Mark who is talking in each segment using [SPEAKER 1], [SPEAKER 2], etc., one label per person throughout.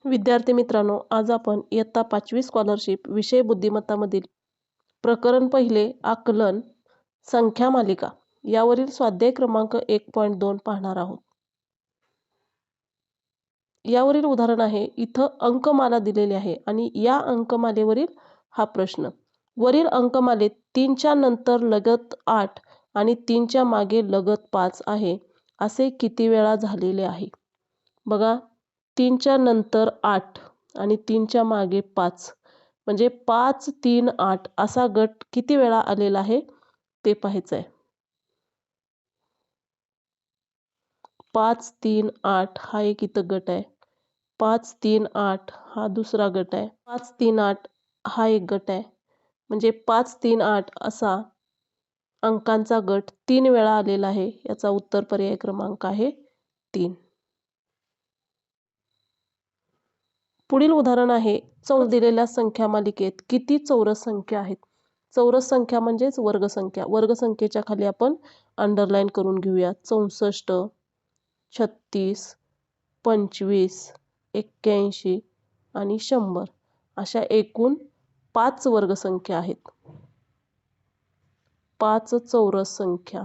[SPEAKER 1] विद्यार्थी मित्रांनो, आज आपण इयत्ता 5वी स्कॉलरशिप विषय बुद्धिमत्तामधील प्रकरण पहिले आकलन संख्या मालिका यावरील स्वाध्याय क्रमांक 1.2 पाहणार आहोत. यावरील उदाहरण आहे. इथं अंकमाला दिलेली आहे आणि या अंकमालेवरील हा प्रश्न. वरील अंकमालेत 3च्या नंतर लगत 8 आणि 3च्या मागे लगत 5 आहे असे किती वेळा झालेले आहे? बघा, 3च्या नंतर 8 आणि 3च्या मागे 5 म्हणजे 5, 3, 8 असा गट किती वेळा आलेला आहे ते पाहायचं आहे. 5, 3, 8 हा एक इथं गट आहे. 5, 3, 8 हा दुसरा गट आहे. 5, 3, 8 हा एक गट आहे. म्हणजे 5, 3, 8 असा अंकांचा गट 3 वेळा आलेला आहे. याचा उत्तर पर्याय क्रमांक आहे 3. पुढील उदाहरण आहे. दिलेल्या संख्या मालिकेत किती चौरस संख्या आहेत? चौरस संख्या म्हणजेच वर्गसंख्या. वर्गसंख्येच्या खाली आपण अंडरलाईन करून घेऊया. 64, 36, 25, 81 आणि 100 अशा एकूण 5 वर्गसंख्या आहेत. 5 चौरस संख्या.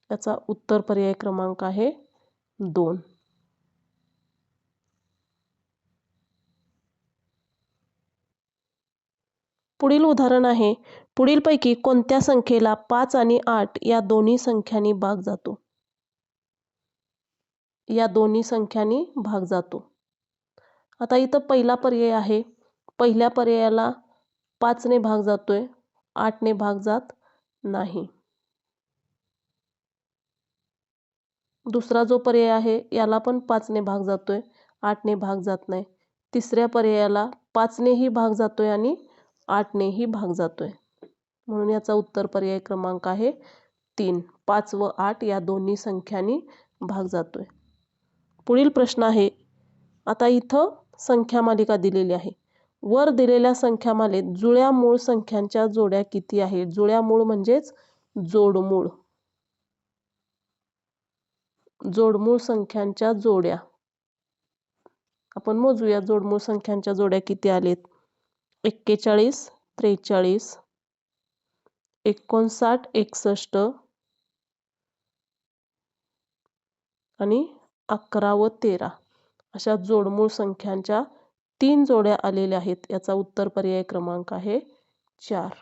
[SPEAKER 1] याचा उत्तर पर्याय क्रमांक आहे 2. पुढील उदाहरण आहे. पुढीलपैकी कोणत्या संख्येला 5 आणि 8 या दोन्ही संख्यांनी भाग जातो? या दोन्ही संख्यांनी भाग जातो. आता इथं पहिला पर्याय आहे. पहिल्या पर्यायाला 5ने भाग जातोय, 8ने भाग जात नाही. दुसरा जो पर्याय आहे याला पण 5ने भाग जातोय, 8ने भाग जात नाही. तिसऱ्या पर्यायाला 5नेही भाग जातोय आणि 8नेही भाग जातोय. म्हणून याचा उत्तर पर्याय क्रमांक आहे 3. 5 व 8 या दोन्ही संख्यांनी भाग जातोय. पुढील प्रश्न आहे. आता इथं संख्या मालिका दिलेली आहे. वर दिलेल्या संख्यामालेत जुळ्या मूळ संख्यांच्या जोड्या किती आहेत? जुळ्या मूळ म्हणजेच जोडमूळ. जोडमूळ संख्यांच्या जोड्या आपण मोजूया. जोडमूळ संख्यांच्या जोड्या किती आलेत? 41, 43, 59, 61 आणि 11 व 13 अशा जोडमूळ संख्यांच्या 3 जोड्या आलेल्या आहेत. याचा उत्तर पर्याय क्रमांक आहे 4.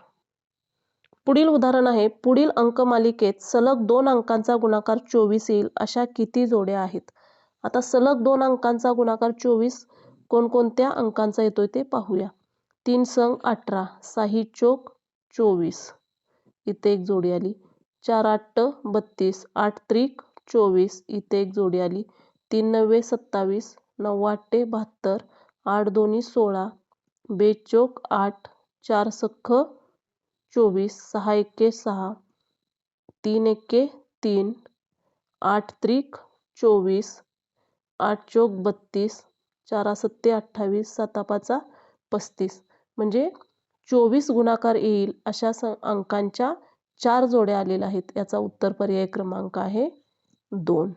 [SPEAKER 1] पुढील उदाहरण आहे. पुढील अंकमालिकेत सलग 2 अंकांचा गुणाकार 24 येईल अशा किती जोड्या आहेत? आता सलग 2 अंकांचा गुणाकार 24 कोणकोणत्या अंकांचा येतोय ते पाहूया. 3 संग 18, 6 चोक 24 इथे एक जोडी आली. 4 8 32, 8 त्रिक 24 इथे एक जोडी आली. 3 9 27, 9 8 72, 8 2 16, 2 चोक 8, 4 सख्ख 24, 6 1 6, 3 1 3, 8 त्रिक 24, 8 चोक 32, 4 7 28, 7 5 35 म्हणजे 24 गुणाकार येईल अशा अंकांच्या 4 जोड्या आलेल्या आहेत. याचा उत्तर पर्याय क्रमांक आहे 2.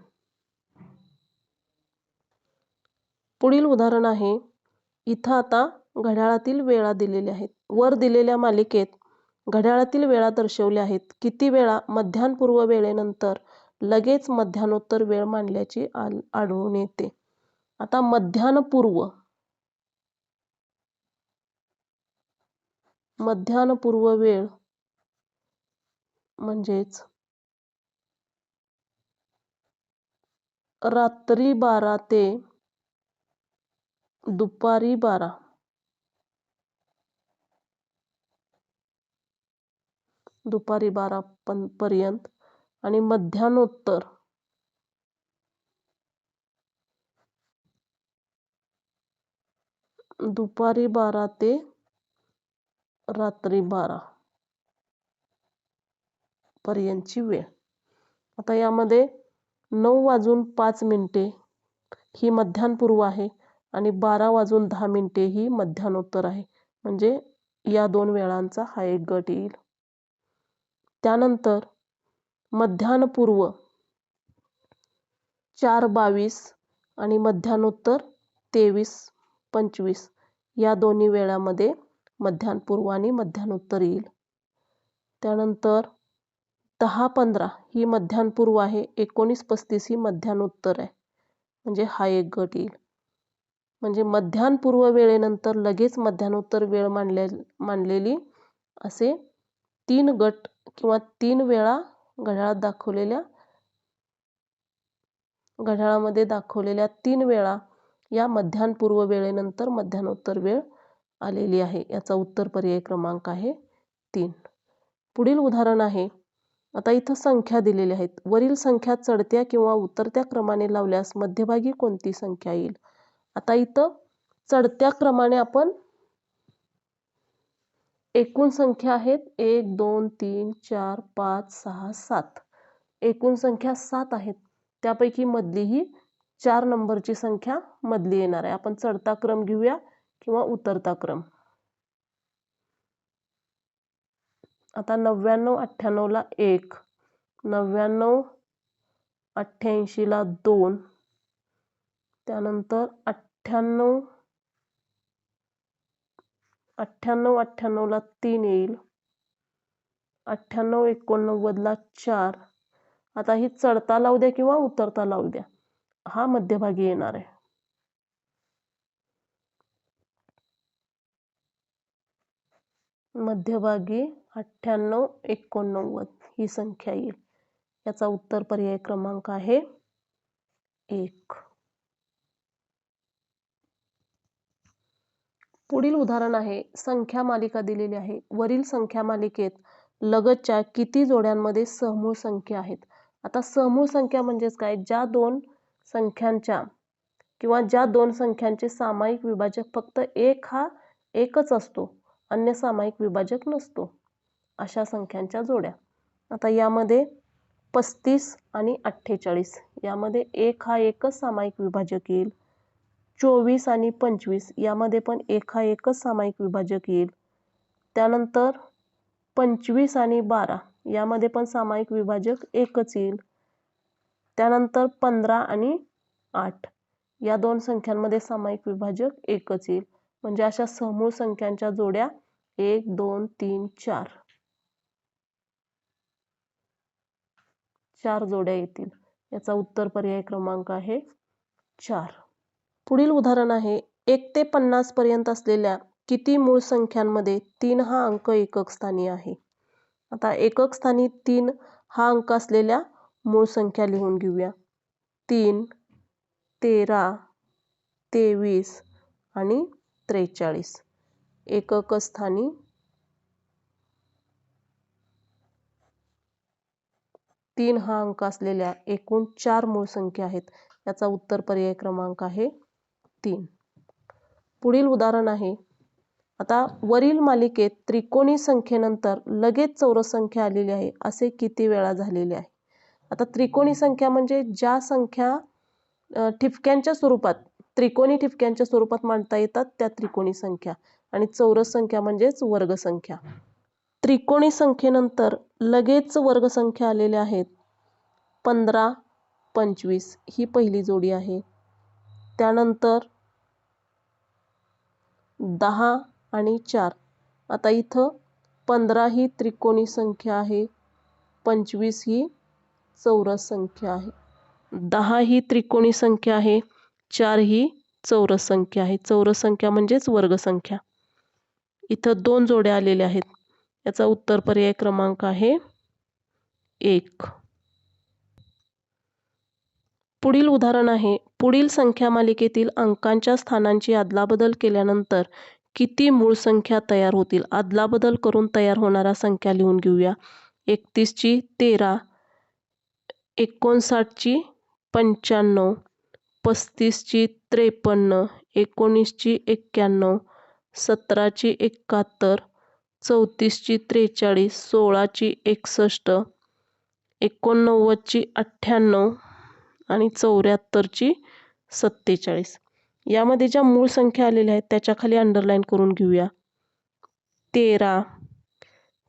[SPEAKER 1] पुढील उदाहरण आहे. इथं आता घड्याळातील वेळा दिलेल्या आहेत. वर दिलेल्या मालिकेत घड्याळातील वेळा दर्शवल्या आहेत. किती वेळा मध्यान्हपूर्व वेळेनंतर लगेच मध्यान्होत्तर वेळ मांडल्याचे आढळून येते? आता मध्यान्हपूर्व वेळ म्हणजेच रात्री 12 ते दुपारी 12 पर्यंत आणि मध्यान्होत्तर दुपारी 12 ते रात्री 12 पर्यंतची वेळ. आता यामध्ये 9 वाजून 5 मिनिटे ही मध्यान्हपूर्व आहे आणि 12 वाजून 10 मिनिटे ही मध्यान्होत्तर आहे. म्हणजे या 2 वेळांचा हा एक गट येईल. त्यानंतर मध्यान्हपूर्व 4 22 आणि मध्यान्होत्तर 23 25 या दोन्ही वेळामध्ये मध्यान्हपूर्व आणि मध्यान्होत्तर येईल. त्यानंतर 10 15 ही मध्यान्हपूर्व आहे, 19 35 ही मध्यान्होत्तर आहे, म्हणजे हा एक गट येईल. म्हणजे मध्यान्हपूर्व वेळेनंतर लगेच मध्यान्होत्तर वेळ मांडलेली असे 3 गट किंवा 3 वेळा घड्याळामध्ये दाखवलेल्या 3 वेळा या मध्यान्हपूर्व वेळेनंतर मध्यान्होत्तर वेळ आलेली आहे. याचा उत्तर पर्याय क्रमांक आहे 3. पुढील उदाहरण आहे. आता इथं संख्या दिलेल्या आहेत. वरील संख्या चढत्या किंवा उतरत्या क्रमाने लावल्यास मध्यभागी कोणती संख्या येईल? आता इथं चढत्या क्रमाने आपण एकूण संख्या आहेत 1 2 3 4 5 6 7. एकूण संख्या 7 आहेत. त्यापैकी मधली ही 4 नंबरची संख्या मधली येणार आहे. आपण चढता क्रम घेऊया किंवा उतरता क्रम. आता 99 98 ला 1, 99 88 ला 2, त्यानंतर 98 98 ला 3 येईल, 98 89 ला 4. आता ही चढता लावू द्या किंवा उतरता लावू द्या, हा मध्यभागी येणार आहे. मध्यभागी 98 89 ही संख्या येईल. याचा उत्तर पर्याय क्रमांक आहे 1. पुढील उदाहरण आहे. संख्या मालिका दिलेली आहे. वरील संख्या मालिकेत लगतच्या किती जोड्यांमध्ये सहमूळ संख्या आहेत? आता सहमूळ संख्या म्हणजेच काय? ज्या दोन संख्यांच्या किंवा ज्या दोन संख्यांचे सामायिक विभाजक फक्त एकच असतो, अन्य सामायिक विभाजक नसतो, अशा संख्यांच्या जोड्या. आता यामध्ये 35 आणि 48 यामध्ये एकच सामायिक विभाजक येईल. 24 आणि 25 यामध्ये पण एकच सामायिक विभाजक येईल. त्यानंतर 25 आणि 12 यामध्ये पण सामायिक विभाजक एकच येईल. त्यानंतर 15 आणि 8 या दोन संख्यांमध्ये सामायिक विभाजक एकच येईल. म्हणजे अशा समूळ संख्यांच्या जोड्या 1 2 3 4 4 जोड्या येतील. याचा उत्तर पर्याय क्रमांक आहे 4. पुढील उदाहरण आहे. 1 ते 50 पर्यंत असलेल्या किती मूळ संख्यांमध्ये 3 हा अंक एकक स्थानी आहे? आता एकक स्थानी 3 हा अंक असलेल्या मूळ संख्या लिहून घेऊया. 3 13 23 आणि 43. एकक स्थानी 3 हा अंक असलेल्या एकूण 4 मूळ संख्या आहेत. याचा उत्तर पर्याय क्रमांक आहे 3. पुढील उदाहरण आहे. आता वरील मालिकेत त्रिकोणी संख्येनंतर लगेच चौरस संख्या आलेली आहे असे किती वेळा झालेले आहे? आता त्रिकोणी संख्या म्हणजे ज्या संख्या ठिपक्यांच्या स्वरूपात त्रिकोणी ठिपक्यांच्या स्वरूपात मांडता येतात त्या त्रिकोणी संख्या, आणि चौरस संख्या म्हणजेच वर्ग संख्या. त्रिकोणी संख्येनंतर लगेच वर्ग संख्या आलेल्या आहेत. 15 25 ही पहिली जोडी आहे. त्यानंतर 10 आणि 4. आता इथं 15 ही त्रिकोणी संख्या आहे, 25 ही चौरस संख्या आहे, 10 ही त्रिकोणी संख्या आहे, 4 ही चौरस संख्या आहे. चौरस संख्या म्हणजेच वर्ग संख्या. इथं 2 जोड्या आलेल्या आहेत. याचा उत्तर पर्याय क्रमांक आहे 1. पुढील उदाहरण आहे. पुढील संख्या मालिकेतील अंकांच्या स्थानांची अदलाबदल केल्यानंतर किती मूळ संख्या तयार होतील? अदलाबदल करून तयार होणाऱ्या संख्या लिहून घेऊया. 31 ची 13, 59 ची 95, 35 ची 53, 19 ची 91, 17 ची 71, 34 ची 43, 16 ची 61, 89 ची 98 आणि 74 ची 47. यामध्ये ज्या मूळ संख्या आलेल्या आहेत त्याच्या खाली अंडरलाईन करून घेऊया. 13,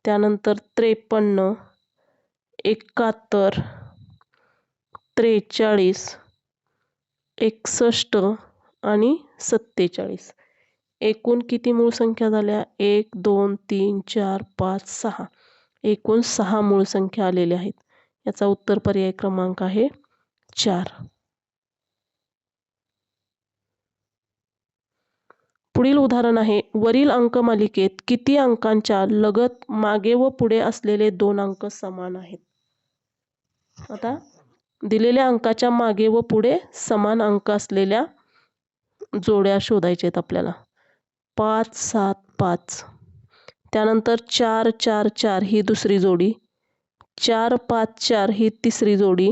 [SPEAKER 1] त्यानंतर 53, 71, 43, 61 आणि 47. एकूण किती मूळ संख्या झाल्या? 1 2 3 4 5 6. एकूण 6 मूळ संख्या आलेल्या आहेत. याचा उत्तर पर्याय क्रमांक आहे 4. पुढील उदाहरण आहे, वरील अंकमालिकेत किती अंकांच्या लगत मागे व पुढे असलेले 2 अंक समान आहेत? आता दिलेल्या अंकाच्या मागे व पुढे समान अंक असलेल्या जोड्या शोधायच्या आहेत आपल्याला. 5 7 5. त्यानंतर 4 4 4 ही दुसरी जोडी, 4 5 4 ही तिसरी जोडी.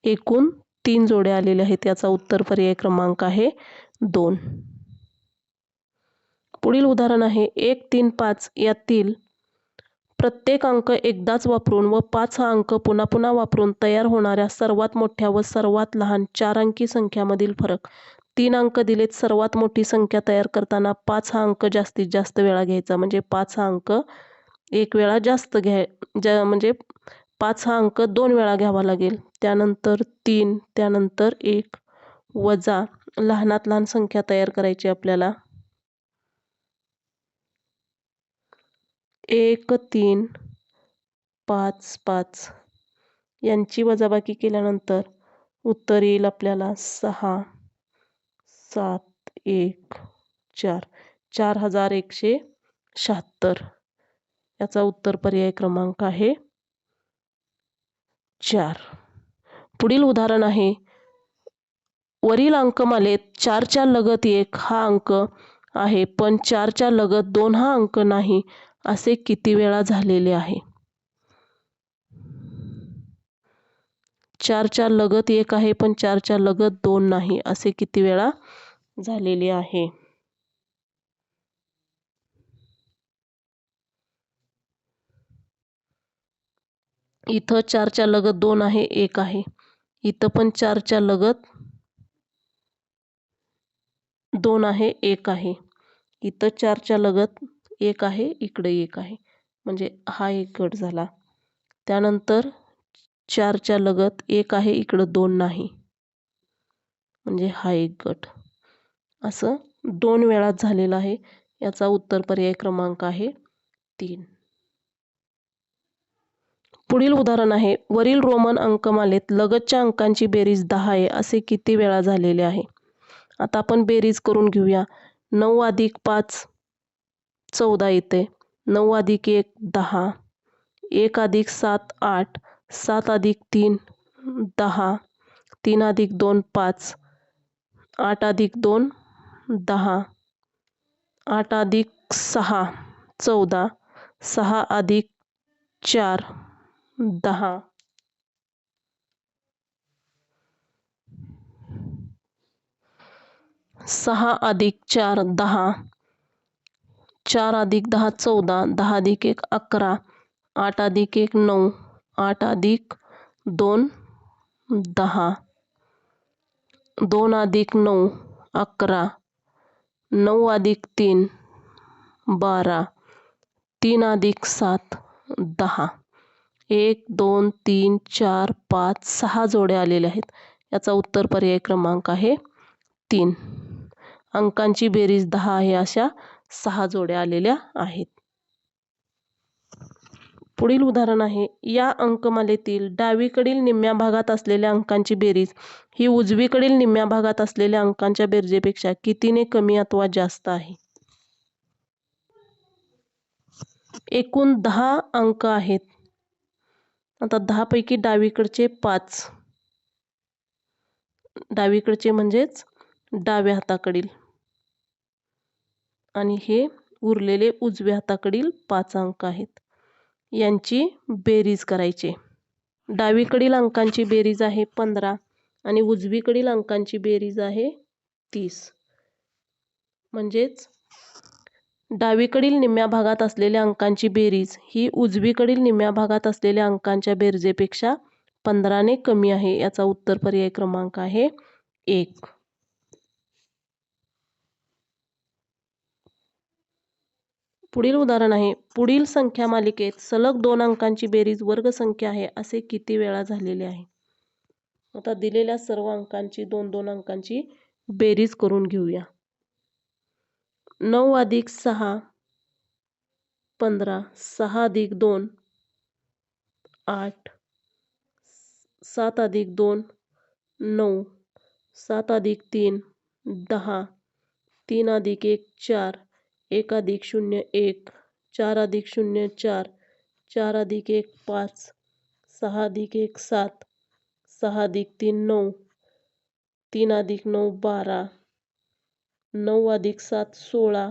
[SPEAKER 1] एकूण 3 जोड्या आलेल्या आहेत. याचा उत्तर पर्याय क्रमांक आहे 2. पुढील उदाहरण आहे, 1 3 5 यातील प्रत्येक अंक एकदाच वापरून व 5 हा अंक पुन्हा पुन्हा वापरून तयार होणाऱ्या सर्वात मोठ्या व सर्वात लहान 4 अंकी संख्यामधील फरक. 3 अंक दिलेत. सर्वात मोठी संख्या तयार करताना 5 हा अंक जास्तीत जास्त वेळा घ्यायचा. म्हणजे 5 हा अंक एक वेळा जास्त म्हणजे 5 हा अंक 2 वेळा घ्यावा लागेल. त्यानंतर 3, त्यानंतर 1 वजा लहानात लहान संख्या तयार करायची आपल्याला. 1 3 5 5 यांची वजाबाकी केल्यानंतर उत्तर येईल आपल्याला 6 7 1 4. 4176. याचा उत्तर पर्याय क्रमांक आहे 4. पुढील उदाहरण आहे, वरील अंकमालेत 4च्या लगत 1 हा अंक आहे पण 4च्या लगत 2 हा अंक नाही असे किती वेळा झालेले आहे? 4च्या लगत 1 आहे पण 4च्या लगत 2 नाही असे किती वेळा झालेले आहे? इथं 4च्या लगत 2 आहे, 1 आहे. इथं पण 4च्या लगत 2 आहे, 1 आहे. इथं 4च्या लगत 1 आहे, इकडे 1 आहे. म्हणजे हा एक गट झाला. त्यानंतर 4च्या लगत 1 आहे, इकडं 2 नाही. म्हणजे हा एक गट. असं 2 वेळा झालेला आहे. याचा उत्तर पर्याय क्रमांक आहे 3. पुढील उदाहरण आहे, वरील रोमन अंकमालेत लगतच्या अंकांची बेरीज 10 आहे असे किती वेळा झालेले आहे? आता आपण बेरीज करून घेऊया. 9 अधिक 5 14 येते. 9 अधिक 1 10. 1 अधिक 7 8. 7 अधिक 3 10. 3 अधिक 2 5. 8 अधिक 2 10. 8 अधिक 6 14. 6 अधिक 4 10. 6 अधिक 4 10. 4 अधिक 10 14. 10 अधिक 1 11. 8 अधिक 1 9. 8 अधिक 2 10. 2 अधिक 9 11. 9 अधिक 3 12. 3 अधिक 7 10. 1 2 3 4 5 6 जोड्या आलेल्या आहेत. याचा उत्तर पर्याय क्रमांक आहे 3. अंकांची बेरीज 10 आहे अशा 6 जोड्या आलेल्या आहेत. पुढील उदाहरण आहे, या अंकमालेतील डावीकडील निम्म्या भागात असलेल्या अंकांची बेरीज ही उजवीकडील निम्म्या भागात असलेल्या अंकांच्या बेरजेपेक्षा कितीने कमी अथवा जास्त आहे? एकूण 10 अंक आहेत. आता 10 पैकी डावीकडचे 5, डावीकडचे म्हणजेच डाव्या हाताकडील, आणि हे उरलेले उजव्या हाताकडील 5 अंक आहेत. यांची बेरीज करायची. डावीकडील अंकांची बेरीज आहे 15 आणि उजवीकडील अंकांची बेरीज आहे 30. म्हणजेच डावीकडील निम्म्या भागात असलेल्या अंकांची बेरीज ही उजवीकडील निम्म्या भागात असलेल्या अंकांच्या बेरजेपेक्षा 15ने कमी आहे. याचा उत्तर पर्याय क्रमांक आहे 1. पुढील उदाहरण आहे, पुढील संख्या मालिकेत सलग 2 अंकांची बेरीज वर्गसंख्या आहे असे किती वेळा झालेले आहे? आता दिलेल्या सर्व अंकांची 2-2 अंकांची बेरीज करून घेऊया. 9 + 6 15, 6 + 2 8, 7 + 2 9, 7 + 3 10, 3 + 1 4, 1 + 0 1, 4 + 0 4, 4 + 1 5, 6 + 1 7, 6 + 3 9, 3 + 9 12, 9 + 7 16,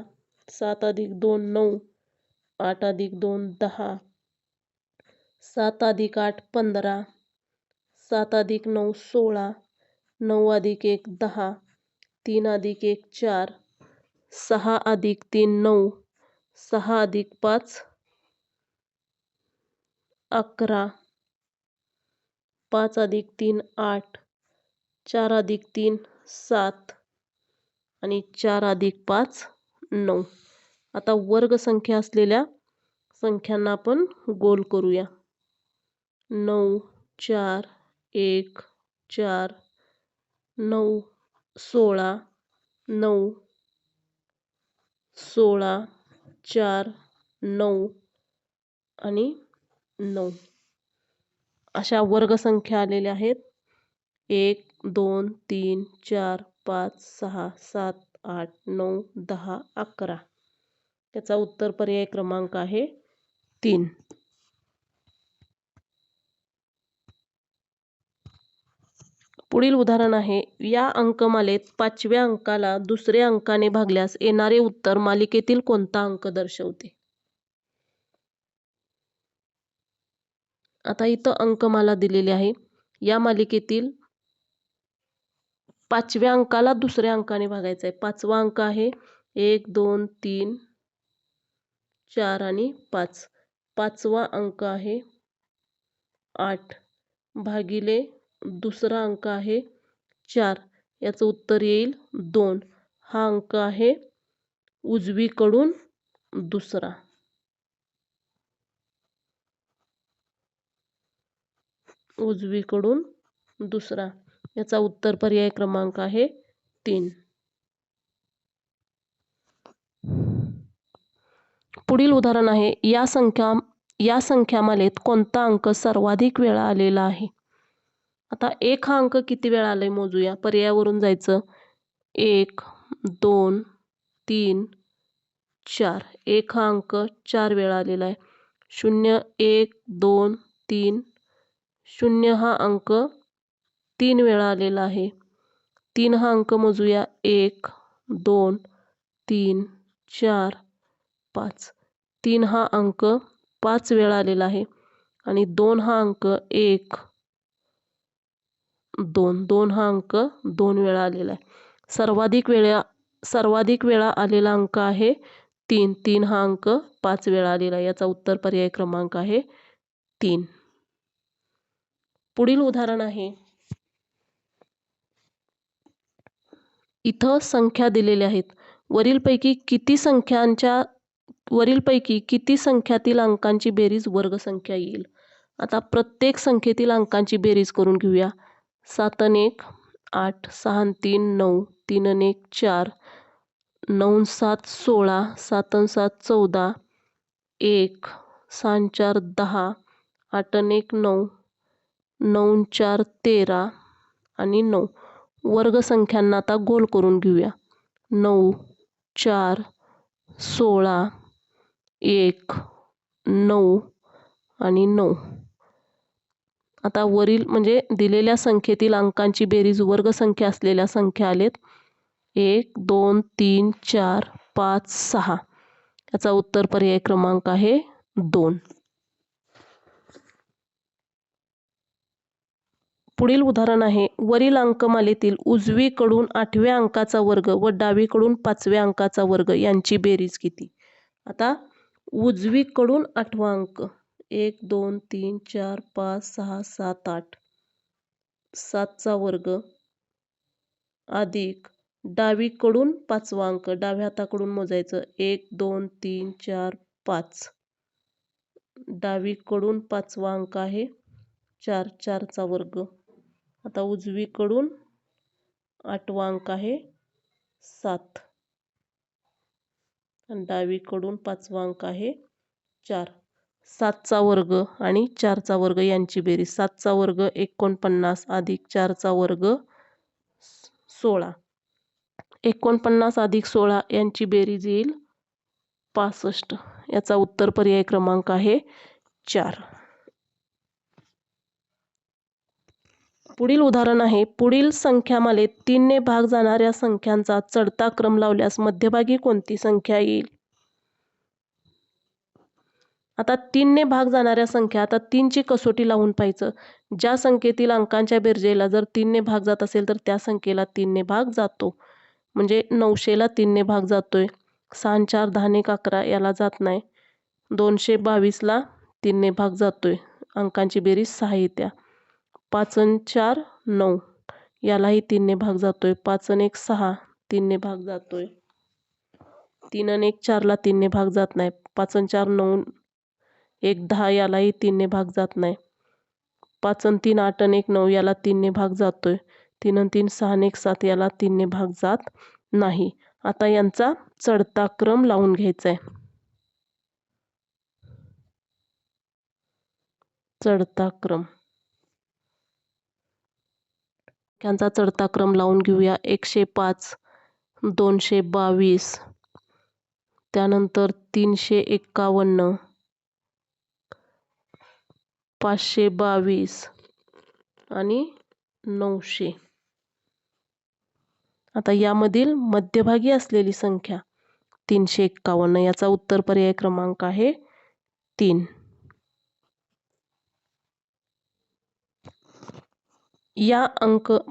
[SPEAKER 1] 7 + 2 9, 8 + 2 10, 7 + 8 15, 7 + 9 16, 9 + 1 10, 3 + 1 4, 6 + 3 9, 6 + 5 11, 5 + 3 8, 4 + 3 7 आणि 4 + 5 9. आता वर्गसंख्या असलेल्या संख्यांना आपण गोल करूया. 9 4 1 4, 9 16, 9 16 4 9 आणि 9 अशा वर्गसंख्या आलेल्या आहेत. 1 2 3 4 5 6 7 8 9 10 11. त्याचा उत्तर पर्याय क्रमांक आहे 3. पुढील उदाहरण आहे. या अंकमालेत 5व्या अंकाला दुसऱ्या अंकाने भागल्यास येणारे उत्तर मालिकेतील कोणता अंक दर्शवते? आता इथं अंकमाला दिलेली आहे. या मालिकेतील 5व्या अंकाला दुसऱ्या अंकाने भागायचं आहे. 5वा अंक आहे 1 2 3 4 आणि 5. 5वा अंक आहे 8 भागिले दुसरा अंक आहे 4. याचं उत्तर येईल 2. हा अंक आहे उजवीकडून दुसरा. उजवीकडून दुसरा. याचा उत्तर पर्याय क्रमांक आहे 3. पुढील उदाहरण आहे. या संख्यामालेत कोणता अंक सर्वाधिक वेळा आलेला आहे? आता 1 हा अंक किती वेळा आलाय मोजूया. पर्यायावरून जायचं. 1 2 3 4. 1 हा अंक 4 वेळा आलेला आहे. 0 1 2 3. 0 हा अंक 3 वेळा आलेला आहे. 3 हा अंक मोजूया. 1 2 3 4 5. 3 हा अंक 5 वेळा आलेला आहे आणि 2 हा अंक 1 2. 2 हा अंक 2 वेळा आलेला आहे. सर्वाधिक वेळा आलेला अंक आहे 3. 3 हा अंक 5 वेळा आलेला आहे. याचा उत्तर पर्याय क्रमांक आहे 3. पुढील उदाहरण आहे. इथं संख्या दिलेल्या आहेत. वरीलपैकी किती संख्यातील अंकांची बेरीज वर्गसंख्या येईल? आता प्रत्येक संख्येतील अंकांची बेरीज करून घेऊया. 7 आणि 1 8, 6 आणि 3 9, 3 आणि 1 4, 9 आणि 7 16, 7 आणि 7 14, 1 6 आणि 4 10, 8 आणि 1 9, 9 आणि 4 13 आणि 9. वर्गसंख्यांना आता गोल करून घेऊया. 9 4 16 1 9 आणि 9. आता वरील म्हणजे दिलेल्या संख्येतील अंकांची बेरीज वर्गसंख्या असलेल्या संख्या आलेत. 1 2 3 4 5 6. याचा उत्तर पर्याय क्रमांक आहे 2. पुढील उदाहरण आहे. वरील अंकमालेतील उजवीकडून 8व्या अंकाचा वर्ग व डावीकडून 5व्या अंकाचा वर्ग यांची बेरीज किती? आता उजवीकडून 8वा अंक 1 2 3 4 5 6 7 8. 7चा वर्ग अधिक डावीकडून 5वा अंक डाव्या हाताकडून मोजायचं 1 2 3 4 5. डावीकडून 5वा अंक आहे 4. 4चा वर्ग आता उजवीकडून 8वा अंक आहे 7 आणि डावीकडून 5वा अंक आहे 4. 7चा वर्ग आणि 4चा वर्ग यांची बेरीज. 7चा वर्ग 49 अधिक 4चा वर्ग 16. 49 अधिक 16 यांची बेरीज येईल 65. याचा उत्तर पर्याय क्रमांक आहे 4. पुढील उदाहरण आहे, पुढील संख्यामालेत 3 ने भाग जाणाऱ्या संख्यांचा चढता क्रम लावल्यास मध्यभागी कोणती संख्या येईल? आता 3 ने भाग जाणाऱ्या संख्या, आता 3ची कसोटी लावून पाहायचं. ज्या संख्येतील अंकांच्या बेरजेला जर 3 ने भाग जात असेल तर त्या संख्येला 3 ने भाग जातो. म्हणजे 900ला 3 ने भाग जातोय. 6 4 10 1 11 याला जात नाही. 222ला 3 ने भाग जातोय. अंकांची बेरीज 6 येत्या. 5 4 9 यालाही 3 ने भाग जातोय. 5 1 6 3 ने भाग जातोय. 3 1 4ला 3 ने भाग जात नाही. 5 4 9 1 10 यालाही 3 ने भाग जात नाही. 5 3 8 1 9 याला 3 ने भाग जातोय. 3 3 6 1 7 याला 3 ने भाग जात नाही. आता यांचा चढता क्रम लावून घ्यायचा आहे. चढता क्रम, यांचा चढता क्रम लावून घेऊया. 105, 222, त्यानंतर 351, 522 आणि 900. आता यामधील मध्यभागी असलेली संख्या 351. याचा उत्तर पर्याय क्रमांक आहे 3.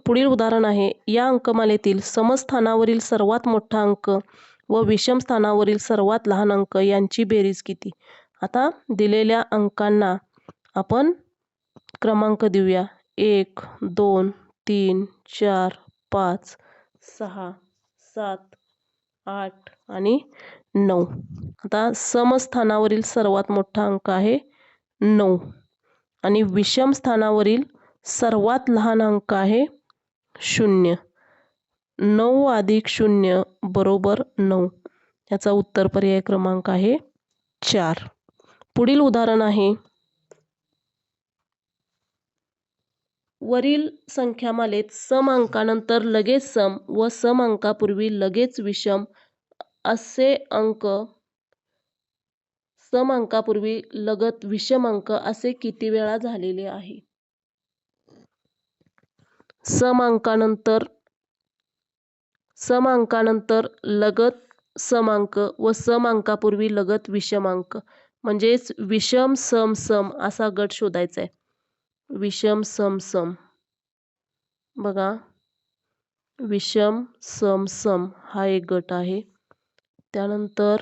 [SPEAKER 1] पुढील उदाहरण आहे, या अंकमालेतील समस्थानावरील सर्वात मोठा अंक व विषम स्थानावरील सर्वात लहान अंक यांची बेरीज किती? आता दिलेल्या अंकांना आपण क्रमांक देऊया. 1 2 3 4 5 6 7 8 आणि 9. आता समस्थानावरील सर्वात मोठा अंक आहे 9 आणि विषम स्थानावरील सर्वात लहान अंक आहे 0. 9 अधिक 0 बरोबर 9. याचा उत्तर पर्याय क्रमांक आहे 4. पुढील उदाहरण आहे, वरील संख्यामालेत सम अंकानंतर लगेच सम व सम अंकापूर्वी लगेच विषम असे अंक, सम अंकापूर्वी लगत विषम अंक असे किती वेळा झालेले आहे? सम अंकानंतर लगत सम अंक व सम अंकापूर्वी लगत विषम अंक, म्हणजेच विषम सम सम असा गट शोधायचा आहे. विषम सम सम, बघा विषम सम सम हा एक गट आहे. त्यानंतर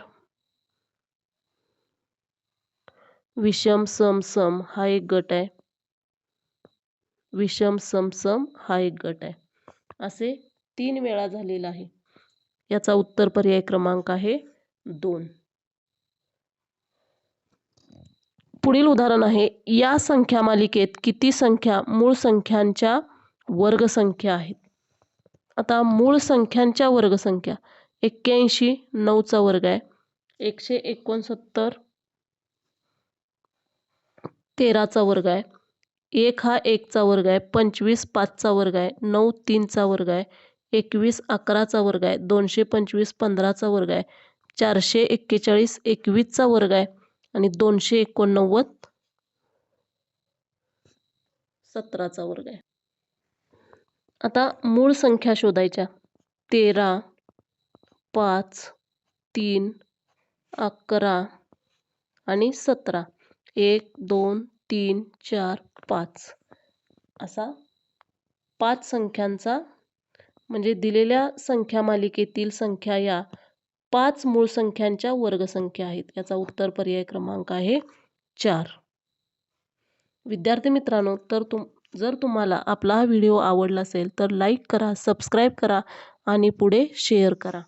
[SPEAKER 1] विषम सम सम हा एक गट आहे. विषम सम सम हा एक गट आहे. असे 3 वेळा झालेला आहे. याचा उत्तर पर्याय क्रमांक आहे 2. पुढील उदाहरण आहे, या संख्या मालिकेत किती संख्या मूळ संख्यांच्या वर्गसंख्या आहेत? आता मूळ संख्यांच्या वर्गसंख्या 81 9चा वर्ग आहे. 169 13चा वर्ग आहे. 1 हा 1चा वर्ग आहे. 25 5चा वर्ग आहे. 9 3चा वर्ग आहे. 21 11चा वर्ग आहे. 225 15चा वर्ग आहे. 441 21चा वर्ग आहे आणि 289 17चा वर्ग आहे. आता मूळ संख्या शोधायच्या. 13 5 3 11 आणि 17. 1 2 3 4 5 असा 5 संख्यांचा, म्हणजे दिलेल्या संख्या मालिकेतील संख्या या 5 मूळ संख्यांच्या वर्गसंख्या आहेत. याचा उत्तर पर्याय क्रमांक आहे 4. विद्यार्थी मित्रांनो, जर तुम्हाला आपला हा व्हिडिओ आवडला असेल तर लाईक करा, सबस्क्राईब करा आणि पुढे शेअर करा.